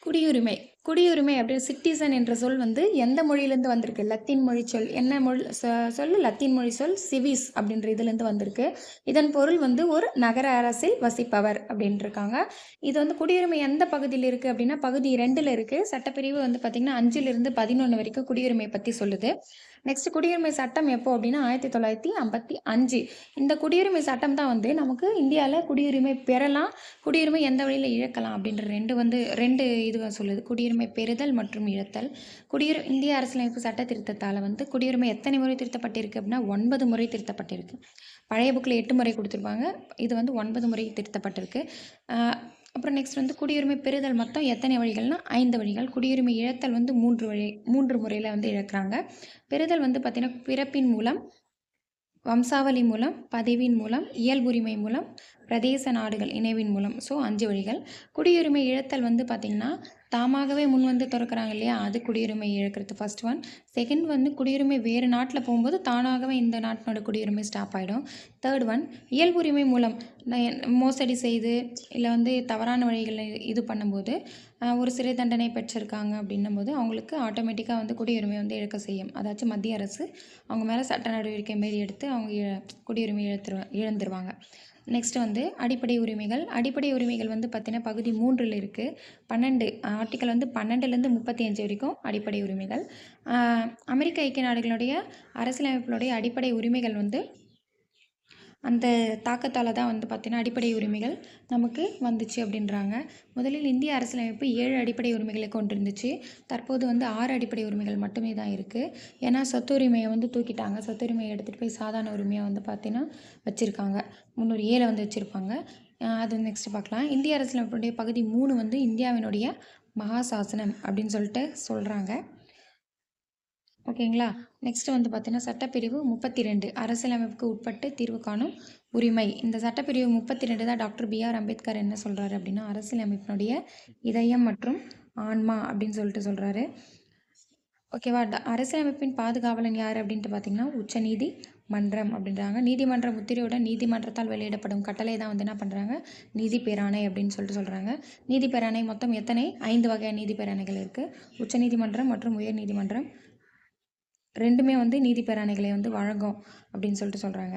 குடியுரிமை. குடியுரிமை அப்படின்னு சிட்டிசன் என்ற சொல் வந்து எந்த மொழியிலேருந்து வந்திருக்கு? லத்தீன் மொழி சொல். என்ன மொழி சொல்லு? லத்தீன் மொழி சொல் சிவிஸ் அப்படின்ற இதுலேருந்து வந்திருக்கு. இதன் பொருள் வந்து ஒரு நகர அரசில் வசிப்பவர் அப்படின்ருக்காங்க. இது வந்து குடியுரிமை எந்த பகுதியில இருக்கு அப்படின்னா, பகுதி 2ல இருக்கு. சட்டப்பிரிவு வந்து பார்த்தீங்கன்னா, 5லிருந்து 11 வரைக்கும் குடியுரிமை பத்தி சொல்லுது. நெக்ஸ்ட் குடியுரிமை சட்டம் எப்போ அப்படின்னா, 1955. இந்த குடியுரிமை சட்டம் தான் வந்து நமக்கு இந்தியால குடியுரிமை பெறலாம், குடியுரிமை எந்த வழியில இழக்கலாம் அப்படின்ற 2 இதுவா சொல்லுது. குடியுரிமை பெறுதல் மற்றும் இழத்தல். இந்திய அரசியலமைப்பு சட்ட திருத்தத்தால வந்து குடியுரிமை எத்தனை முறை திருத்தப்பட்டிருக்கு அப்படின்னா 9 முறை திருத்தப்பட்டிருக்கு. பழைய புக்கில் 8 முறை கொடுத்துருப்பாங்க. இது வந்து 9 முறை திருத்தப்பட்டிருக்கு. அப்புறம் நெக்ஸ்ட் வந்து குடியுரிமை பெறுதல் மொத்தம் எத்தனை வழிகள்னா 5 வழிகள். குடியுரிமை இழத்தல் வந்து 3 முறையில் வந்து இழக்கிறாங்க. பெறுதல் வந்து பார்த்தீங்கன்னா பிறப்பின் மூலம், வம்சாவளி மூலம், பதிவின் மூலம், இயல்புரிமை மூலம், பிரதேச நாடுகள் இணைவின் மூலம். ஸோ 5 வழிகள். குடியுரிமை இழத்தல் வந்து பார்த்திங்கன்னா தாமாகவே முன் வந்து திறக்கிறாங்க இல்லையா, அது குடியுரிமை இழக்கிறது ஃபர்ஸ்ட் ஒன். செகண்ட் வந்து குடியுரிமை வேறு நாட்டில் போகும்போது தானாகவே இந்த நாட்டினோட குடியுரிமை ஸ்டாப் ஆகிடும். தேர்ட் ஒன் இயல்புரிமை மூலம் மோசடி செய்து இல்லை வந்து தவறான வழிகளில் இது பண்ணும்போது ஒரு சிறை தண்டனை பெற்றிருக்காங்க அப்படின்னும் போது அவங்களுக்கு ஆட்டோமேட்டிக்காக வந்து குடியுரிமை வந்து இழக்க செய்யும். அதாச்சும் மத்திய அரசு அவங்க மேலே சட்ட நடவடிக்கை மாரி எடுத்து அவங்க குடியுரிமை இழந்துருவாங்க. நெக்ஸ்ட் வந்து அடிப்படை உரிமைகள். அடிப்படை உரிமைகள் வந்து பார்த்தீங்கன்னா பகுதி 3ல் இருக்குது. 12 ஆர்டிக்கல் வந்து 12லேருந்து 35 வரைக்கும் அடிப்படை உரிமைகள். அமெரிக்க ஐக்கிய நாடுகளுடைய அரசியலமைப்பினுடைய அடிப்படை உரிமைகள் வந்து அந்த தாக்கத்தால் தான் வந்து பார்த்திங்கன்னா அடிப்படை உரிமைகள் நமக்கு வந்துச்சு அப்படின்றாங்க. முதலில் இந்திய அரசியலமைப்பு 7 அடிப்படை உரிமைகளை கொண்டிருந்துச்சு. தற்போது வந்து 6 அடிப்படை உரிமைகள் மட்டுமே தான் இருக்குது. ஏன்னா சொத்துரிமையை வந்து தூக்கிட்டாங்க. சொத்துரிமையை எடுத்துகிட்டு போய் சாதாரண உரிமையாக வந்து பார்த்திங்கன்னா வச்சுருக்காங்க. 307 வந்து வச்சுருப்பாங்க. அது நெக்ஸ்ட் பார்க்கலாம். இந்திய அரசியலமைப்புடைய பகுதி 3 வந்து இந்தியாவினுடைய மகாசாசனம் அப்படின்னு சொல்லிட்டு சொல்கிறாங்க. ஓகேங்களா. நெக்ஸ்ட் வந்து பார்த்தீங்கன்னா சட்டப்பிரிவு 32 அரசியலமைப்புக்கு உட்பட்டு தீர்வு காணும் உரிமை. இந்த சட்டப்பிரிவு 32 தான் டாக்டர் பிஆர் அம்பேத்கர் என்ன சொல்கிறாரு அப்படின்னா அரசியலமைப்பினுடைய இதயம் மற்றும் ஆன்மா அப்படின்னு சொல்லிட்டு சொல்கிறாரு. ஓகேவா. அரசியலமைப்பின் பாதுகாவலன் யார் அப்படின்ட்டு பார்த்தீங்கன்னா உச்ச நீதிமன்றம் அப்படின்றாங்க. நீதிமன்ற முத்திரையுடன் நீதிமன்றத்தால் வெளியிடப்படும் கட்டளை தான் வந்து என்ன பண்ணுறாங்க நீதி பேராணை அப்படின்னு சொல்லிட்டு சொல்கிறாங்க. நீதி பேராணை மொத்தம் எத்தனை 5 வகையான நீதி பேராணைகள் இருக்குது. உச்ச நீதிமன்றம் மற்றும் உயர் நீதிமன்றம் ரெண்டுமே வந்து நீதி பேராணைகளை வந்து வழங்கும் அப்படின்னு சொல்லிட்டு சொல்கிறாங்க.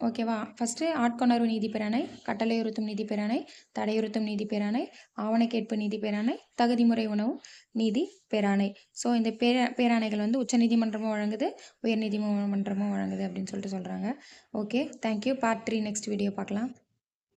ஓகேவா. ஃபஸ்ட்டு ஆட்கொணர்வு நீதி பேராணை, கட்டளையுறுத்தும் நீதி பேராணை, தடையுறுத்தும் நீதி பேராணை, ஆவண கேட்பு நீதி பேராணை, தகுதிமுறை உணவு நீதி பேராணை. ஸோ இந்த பேராணைகள் வந்து உச்ச நீதிமன்றமும் வழங்குது, உயர் நீதிமன்றமும் வழங்குது அப்படின்னு சொல்லிட்டு சொல்கிறாங்க. Okay, thank you. Part 3 next video பார்க்கலாம்.